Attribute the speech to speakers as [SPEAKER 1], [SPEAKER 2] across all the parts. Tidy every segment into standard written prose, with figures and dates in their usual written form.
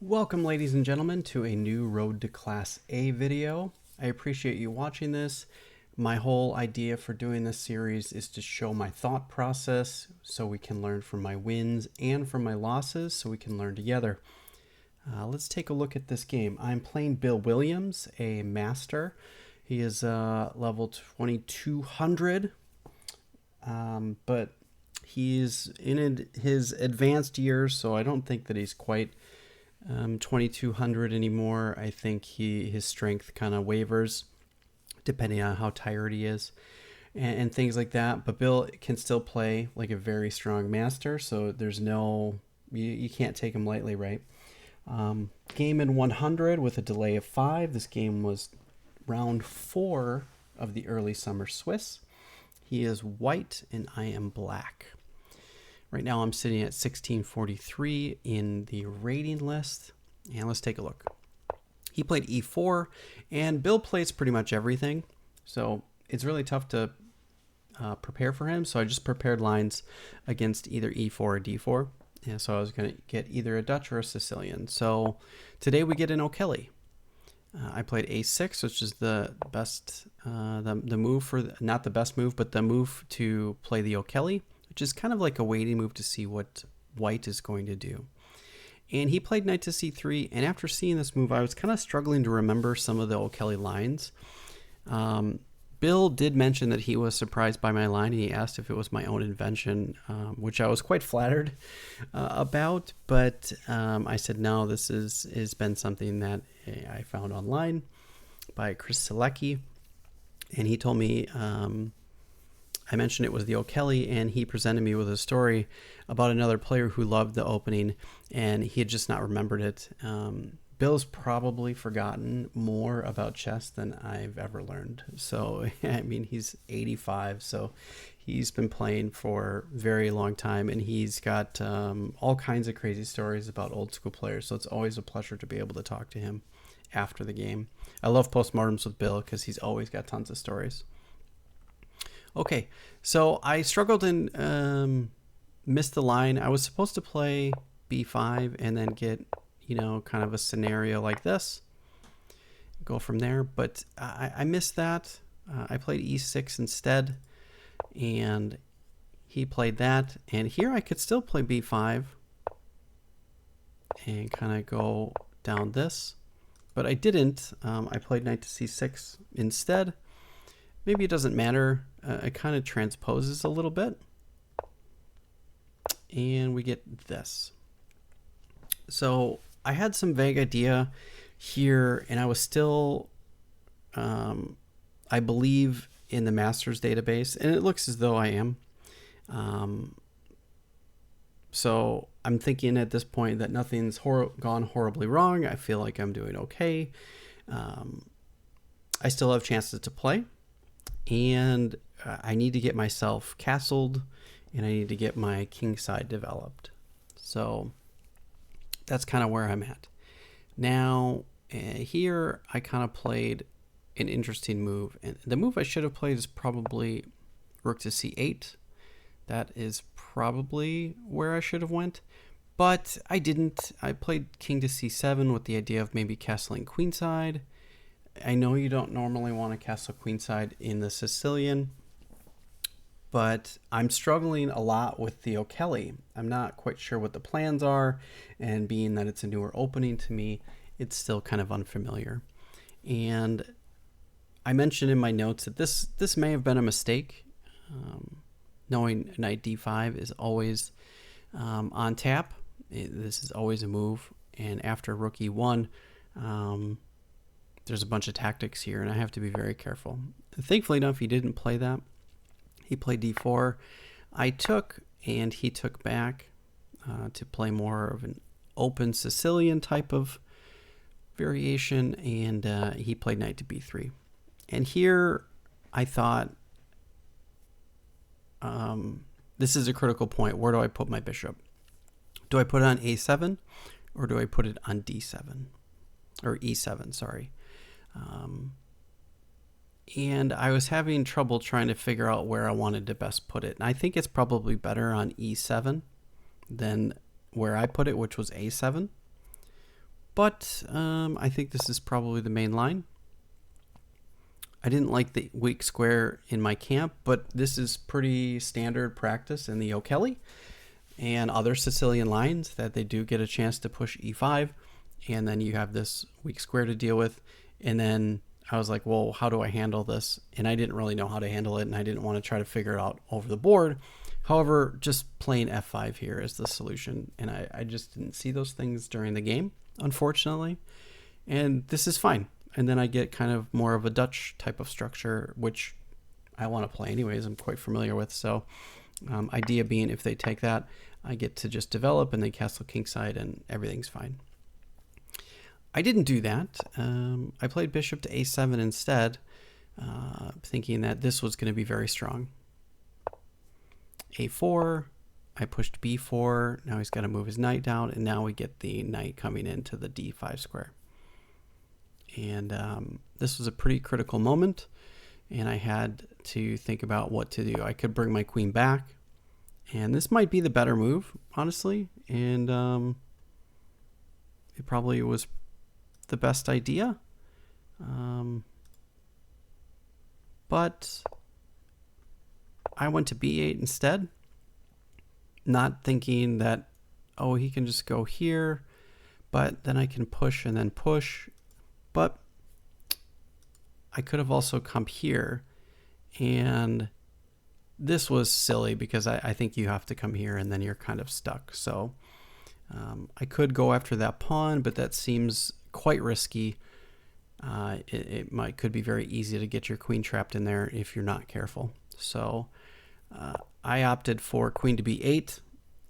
[SPEAKER 1] Welcome, ladies and gentlemen, to a new Road to Class A video. I appreciate you watching this. My whole idea for doing this series is to show my thought process so we can learn from my wins and from my losses so we can learn together. Let's take a look at this game. I'm playing Bill Williams, a master. He is level 2200, but he's in his advanced years, so I don't think that he's quite 2200 anymore. I think his strength kind of wavers depending on how tired he is and things like that. But Bill can still play like a very strong master, so there's you can't take him lightly, right? Game in 100 with a delay of 5. This game was round 4 of the early summer Swiss. He is white and I am black. Right now I'm sitting at 1643 in the rating list, and let's take a look. He played e4, and Bill plays pretty much everything, so it's really tough to prepare for him, so I just prepared lines against either e4 or d4, and so I was going to get either a Dutch or a Sicilian. So today we get an O'Kelly. I played a6, which is the best, the move for, not the best move, but the move to play the O'Kelly, which is kind of like a waiting move to see what white is going to do. And he played knight to c3, and after seeing this move, I was kind of struggling to remember some of the O'Kelly lines. Bill did mention that he was surprised by my line, and he asked if it was my own invention, which I was quite flattered about, but I said, no, this has been something that I found online by Chris Selecki, and he told me, I mentioned it was the O'Kelly, and he presented me with a story about another player who loved the opening, and he had just not remembered it. Bill's probably forgotten more about chess than I've ever learned. So, I mean, he's 85, so he's been playing for a very long time, and he's got all kinds of crazy stories about old school players, so it's always a pleasure to be able to talk to him after the game. I love postmortems with Bill because he's always got tons of stories. Okay, so I struggled and missed the line. I was supposed to play b5 and then get, kind of a scenario like this. Go from there, but I missed that. I played e6 instead, and he played that. And here I could still play b5 and kind of go down this, but I didn't. I played knight to c6 instead. Maybe it doesn't matter. It kind of transposes a little bit. And we get this. So I had some vague idea here, and I was still, I believe, in the master's database, and it looks as though I am. So I'm thinking at this point that nothing's gone horribly wrong. I feel like I'm doing okay. I still have chances to play. And I need to get myself castled, and I need to get my king side developed. So that's kind of where I'm at. Now, here I kind of played an interesting move. And the move I should have played is probably rook to c8. That is probably where I should have went. But I didn't. I played king to c7 with the idea of maybe castling queenside. I know you don't normally want to castle queenside in the Sicilian, but I'm struggling a lot with the O'Kelly. I'm not quite sure what the plans are, and being that it's a newer opening to me, it's still kind of unfamiliar. And I mentioned in my notes that this may have been a mistake. Knowing knight d5 is always on tap. This is always a move, and after rook e1, there's a bunch of tactics here, and I have to be very careful. Thankfully enough, he didn't play that. He played d4. I took, and he took back to play more of an open Sicilian type of variation, and he played knight to b3. And here I thought, this is a critical point. Where do I put my bishop? Do I put it on a7, or do I put it on d7? Or e7, sorry. And I was having trouble trying to figure out where I wanted to best put it. And I think it's probably better on e7 than where I put it, which was a7. But I think this is probably the main line. I didn't like the weak square in my camp, but this is pretty standard practice in the O'Kelly and other Sicilian lines, that they do get a chance to push e5, and then you have this weak square to deal with. And then I was like, well, how do I handle this? And I didn't really know how to handle it, and I didn't want to try to figure it out over the board. However, just playing f5 here is the solution, and I just didn't see those things during the game, unfortunately. And this is fine. And then I get kind of more of a Dutch type of structure, which I want to play anyways. I'm quite familiar with. So idea being, if they take that, I get to just develop and they castle kingside and everything's fine. I didn't do that. I played bishop to a7 instead, thinking that this was going to be very strong. a4, I pushed b4. Now he's got to move his knight down, and now we get the knight coming into the d5 square. And this was a pretty critical moment, and I had to think about what to do. I could bring my queen back, and this might be the better move, honestly, and it probably was the best idea. But I went to b8 instead, not thinking that, oh, he can just go here, but then I can push and then push. But I could have also come here, and this was silly because I think you have to come here and then you're kind of stuck. So I could go after that pawn, but that seems quite risky. It could be very easy to get your queen trapped in there if you're not careful. So I opted for queen to b8,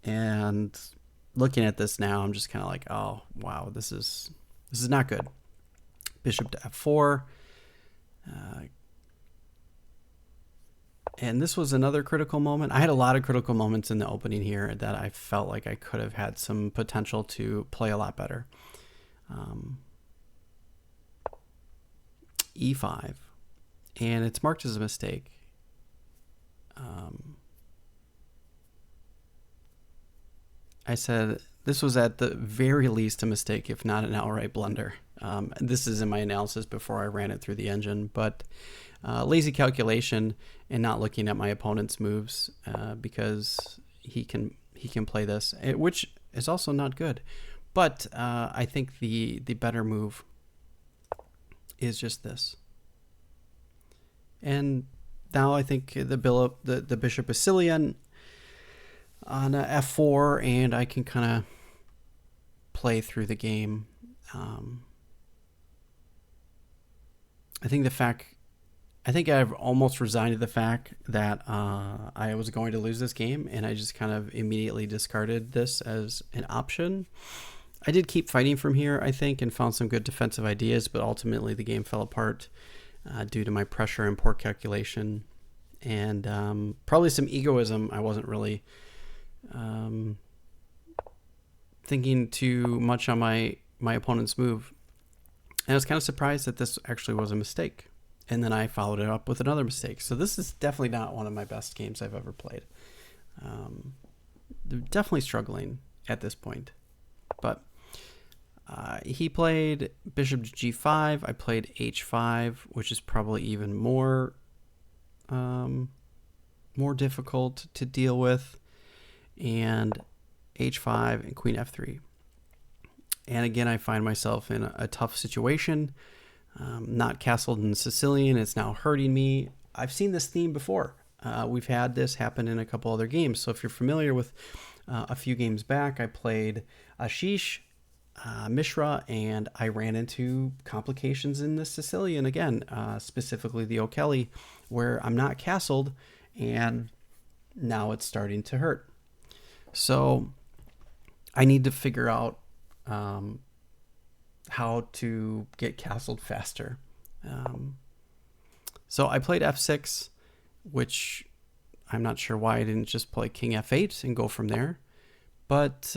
[SPEAKER 1] and looking at this now, I'm just kind of like, oh wow, this is not good. Bishop to f4. And this was another critical moment. I had a lot of critical moments in the opening here that I felt like I could have had some potential to play a lot better. E5. And it's marked as a mistake. I said this was at the very least a mistake, if not an outright blunder. This is in my analysis before I ran it through the engine, but lazy calculation and not looking at my opponent's moves, because he can play this, which is also not good. But I think the better move is just this. And now I think the bishop is Sicilian on f4, and I can kind of play through the game. I think I've almost resigned to the fact that I was going to lose this game, and I just kind of immediately discarded this as an option. I did keep fighting from here, I think, and found some good defensive ideas, but ultimately the game fell apart due to my pressure and poor calculation, and probably some egoism. I wasn't really thinking too much on my opponent's move. And I was kind of surprised that this actually was a mistake. And then I followed it up with another mistake. So this is definitely not one of my best games I've ever played. They're definitely struggling at this point. But he played bishop to g5. I played h5, which is probably even more difficult to deal with. And h5 and queen f3. And again, I find myself in a tough situation. Not castled in Sicilian, it's now hurting me. I've seen this theme before. We've had this happen in a couple other games. So if you're familiar with a few games back, I played Ashish, Mishra, and I ran into complications in the Sicilian again, specifically the O'Kelly, where I'm not castled, and now it's starting to hurt. So I need to figure out how to get castled faster. So I played f6, which I'm not sure why I didn't just play king f8 and go from there. But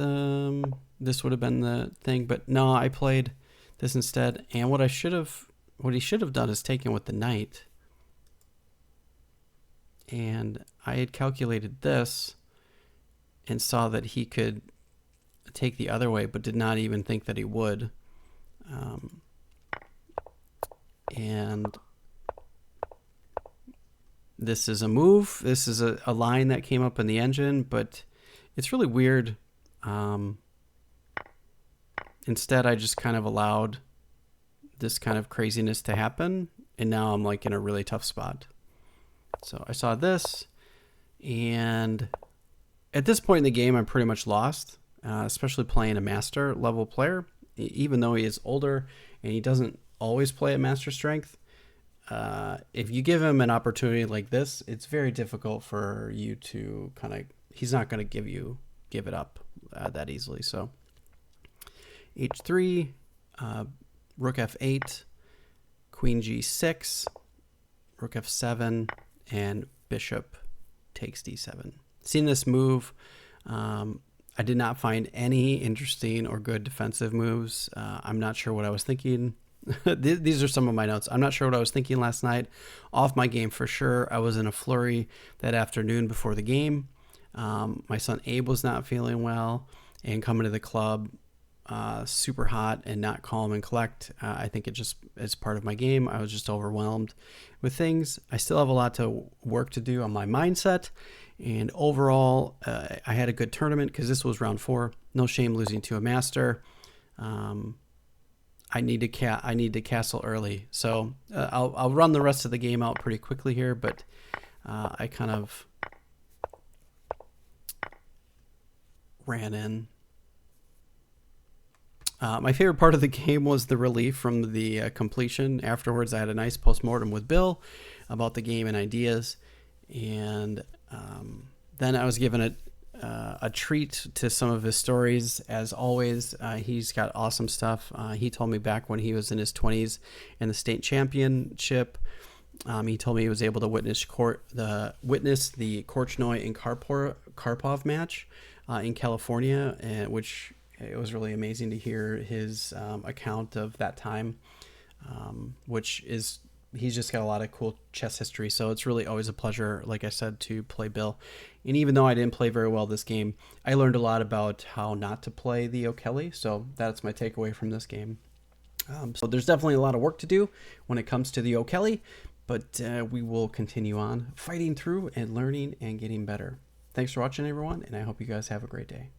[SPEAKER 1] this would have been the thing. But no, I played this instead. And what he should have done is taken with the knight. And I had calculated this and saw that he could take the other way, but did not even think that he would. And this is a move. This is a line that came up in the engine, but it's really weird. Instead, I just kind of allowed this kind of craziness to happen, and now I'm like in a really tough spot. So I saw this, and at this point in the game, I'm pretty much lost, especially playing a master level player. Even though he is older and he doesn't always play at master strength, if you give him an opportunity like this, it's very difficult for you to he's not going to give it up that easily. So h3, rook f8, queen g6, rook f7, and bishop takes d7. Seeing this move, I did not find any interesting or good defensive moves. I'm not sure what I was thinking. These are some of my notes. I'm not sure what I was thinking last night. Off my game for sure. I was in a flurry that afternoon before the game. My son Abe was not feeling well, and coming to the club super hot and not calm and collect. I think it just is part of my game. I was just overwhelmed with things. I still have a lot to work to do on my mindset. And overall, I had a good tournament because this was round 4. No shame losing to a master. I need to castle early, so I'll run the rest of the game out pretty quickly here. But I kind of ran in. My favorite part of the game was the relief from the completion. Afterwards, I had a nice postmortem with Bill about the game and ideas, and then I was given a treat to some of his stories. As always, he's got awesome stuff. He told me back when he was in his 20s in the state championship, he told me he was able to witness the Korchnoi and Karpov match in California, which it was really amazing to hear his account of that time, which is, he's just got a lot of cool chess history. So it's really always a pleasure, like I said, to play Bill. And even though I didn't play very well this game, I learned a lot about how not to play the O'Kelly. So that's my takeaway from this game. So there's definitely a lot of work to do when it comes to the O'Kelly, but we will continue on fighting through and learning and getting better. Thanks for watching, everyone, and I hope you guys have a great day.